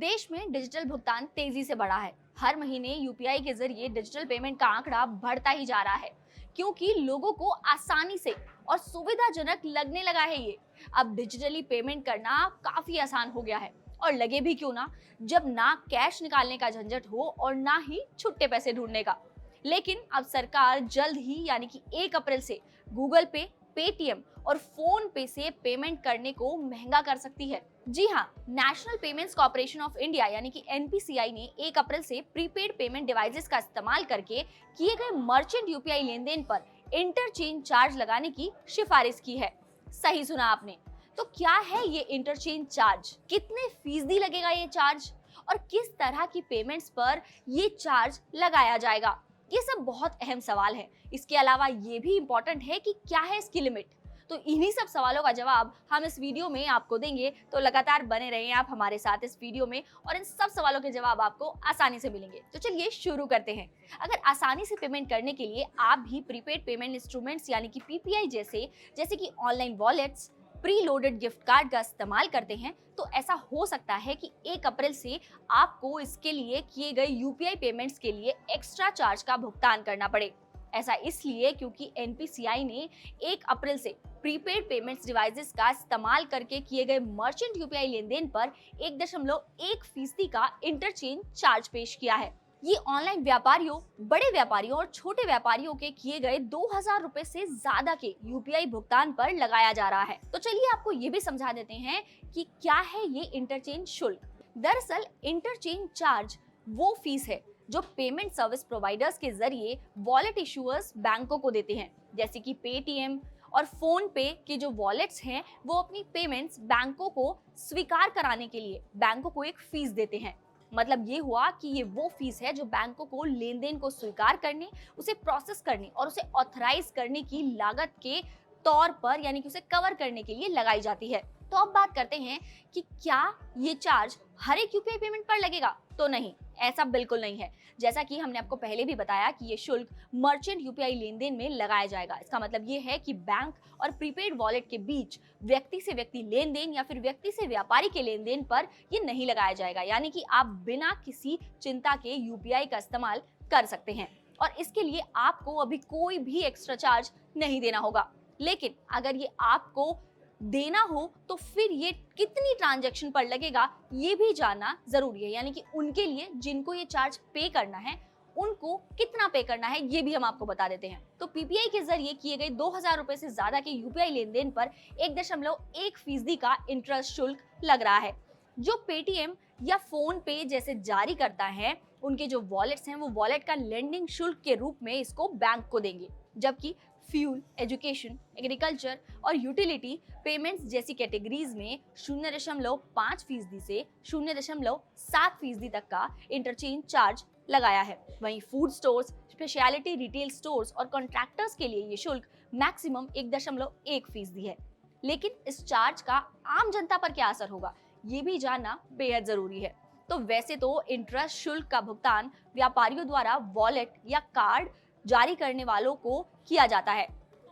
देश में डिजिटल भुगतान तेजी से बढ़ा है। हर महीने यूपीआई के जरिए डिजिटल पेमेंट का आंकड़ा बढ़ता ही जा रहा है, क्योंकि लोगों को आसानी से और सुविधाजनक लगने लगा है ये। अब डिजिटली पेमेंट करना काफी आसान हो गया है, और लगे भी क्यों ना, जब ना कैश निकालने का झंझट हो और ना ही छुट्टे पैसे ढूंढने का। लेकिन अब सरकार जल्द ही यानी कि 1 अप्रैल से गूगल पे, पेटीएम और फोन पे से पेमेंट करने को महंगा कर सकती है। जी हाँ, national payments corporation of India यानी कि एनपीसीआई ने 1 अप्रैल से प्रीपेड पेमेंट डिवाइसेस का इस्तेमाल करके किए गए मर्चेंट यूपीआई लेन देन पर इंटरचेंज चार्ज लगाने की सिफारिश की है। सही सुना आपने। तो क्या है ये इंटरचेंज चार्ज, कितने फीसदी लगेगा ये चार्ज, और किस तरह की पेमेंट्स पर ये चार्ज लगाया जाएगा, ये सब बहुत अहम सवाल है। इसके अलावा ये भी इम्पोर्टेंट है कि क्या है इसकी लिमिट। तो इन्हीं सब सवालों का जवाब हम इस वीडियो में आपको देंगे, तो लगातार बने रहें आप हमारे साथ इस वीडियो में, और इन सब सवालों के जवाब आपको आसानी से मिलेंगे। तो चलिए शुरू करते हैं। अगर आसानी से पेमेंट करने के लिए आप भी प्रीपेड पेमेंट इंस्ट्रूमेंट्स यानी कि पीपीआई जैसे कि online wallets, pre loaded gift card का इस्तेमाल करते हैं, तो ऐसा हो सकता है कि 1 अप्रैल से आपको इसके लिए किए गए यूपीआई पेमेंट्स के लिए एक्स्ट्रा चार्ज का भुगतान करना पड़े। ऐसा इसलिए क्योंकि एनपीसीआई ने 1 अप्रैल से प्रीपेड पेमेंट्स डिवाइसेस का इस्तेमाल करके किए गए मर्चेंट यूपीआई लेन देन पर 1.1% का इंटरचेंज चार्ज पेश किया है। ये ऑनलाइन व्यापारियों, बड़े व्यापारियों और छोटे व्यापारियों के किए गए 2000 रुपए से ज्यादा के यूपीआई भुगतान पर लगाया जा रहा है। तो चलिए आपको ये भी समझा देते हैं कि क्या है ये इंटरचेंज शुल्क। दरअसल इंटरचेंज चार्ज वो फीस है जो पेमेंट सर्विस प्रोवाइडर्स के जरिए वॉलेट इशूअर्स बैंकों को देते हैं। जैसे कि पेटीएम और फोन पे के जो वॉलेट्स हैं, वो अपनी पेमेंट्स बैंकों को स्वीकार कराने के लिए बैंकों को एक फीस देते हैं। मतलब ये हुआ कि ये वो फीस है जो बैंकों को लेन देन को स्वीकार करने, उसे प्रोसेस करने और उसे ऑथराइज करने की लागत के तौर पर यानी कि उसे कवर करने के लिए लगाई जाती है। तो अब बात करते हैं कि क्या ये चार्ज हर एक यूपीआई पेमेंट पर लगेगा। तो नहीं, ऐसा बिल्कुल नहीं है। जैसा कि हमने आपको पहले भी बताया कि ये शुल्क मर्चेंट यूपीआई लेन देन में लगाया जाएगा। इसका मतलब ये है कि बैंक और प्रीपेड वॉलेट के बीच व्यक्ति से व्यक्ति लेन देन या फिर व्यक्ति से व्यापारी के लेन देन पर ये नहीं लगाया जाएगा। यानी कि आप बिना किसी चिंता के यूपीआई का इस्तेमाल कर सकते हैं, और इसके लिए आपको अभी कोई भी एक्स्ट्रा चार्ज नहीं देना होगा। लेकिन अगर ये आपको देना हो तो फिर ये कितनी ट्रांजैक्शन पर लगेगा ये भी जानना जरूरी है। यानी कि उनके लिए जिनको ये चार्ज पे करना है, उनको कितना पे करना है ये भी हम आपको बता देते हैं। तो पीपीआई के जरिए किए गए 2000 रुपए से ज्यादा के यूपीआई लेन देन पर 1.1% का इंटरेस्ट शुल्क लग रहा है, जो पेटीएम या फोन पे जैसे जारी करता है। उनके जो वॉलेट्स हैं, वो वॉलेट का लेंडिंग शुल्क के रूप में इसको बैंक को देंगे। जबकि फ्यूल, एजुकेशन, एग्रीकल्चर और यूटिलिटी पेमेंट्स जैसी कैटेगरीज में 0.5% से 0.7% तक का इंटरचेंज चार्ज लगाया है। वहीं food stores, speciality retail stores और कॉन्ट्रैक्टर्स के लिए ये शुल्क मैक्सिमम 1.1% है। लेकिन इस चार्ज का आम जनता पर क्या असर होगा, ये भी जानना बेहद जरूरी है। तो वैसे तो इंटरेस्ट शुल्क का भुगतान व्यापारियों द्वारा वॉलेट या कार्ड जारी करने वालों को किया जाता है।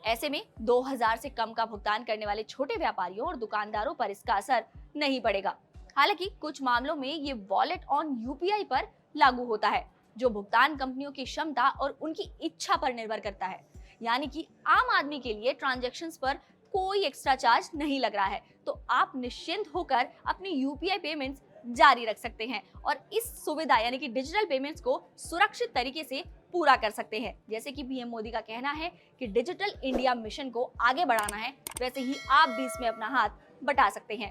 ऐसे में 2000 से कम का भुगतान करने वाले छोटे व्यापारियों और दुकानदारों पर इसका असर नहीं पड़ेगा। हालांकि कुछ मामलों में ये वॉलेट ऑन यूपीआई पर लागू होता है, जो भुगतान कंपनियों की क्षमता और उनकी इच्छा पर निर्भर करता है। यानी कि आम आदमी के लिए ट्रांजैक्शंस पर कोई एक्स्ट्रा चार्ज नहीं लग रहा है, तो आप निश्चिंत होकर अपनी यूपीआई पेमेंट्स जारी रख सकते हैं और इस सुविधा यानी कि डिजिटल पेमेंट्स को सुरक्षित तरीके से पूरा कर सकते हैं। जैसे कि पीएम मोदी का कहना है कि डिजिटल इंडिया मिशन को आगे बढ़ाना है, वैसे ही आप भी इसमें अपना हाथ बटा सकते हैं।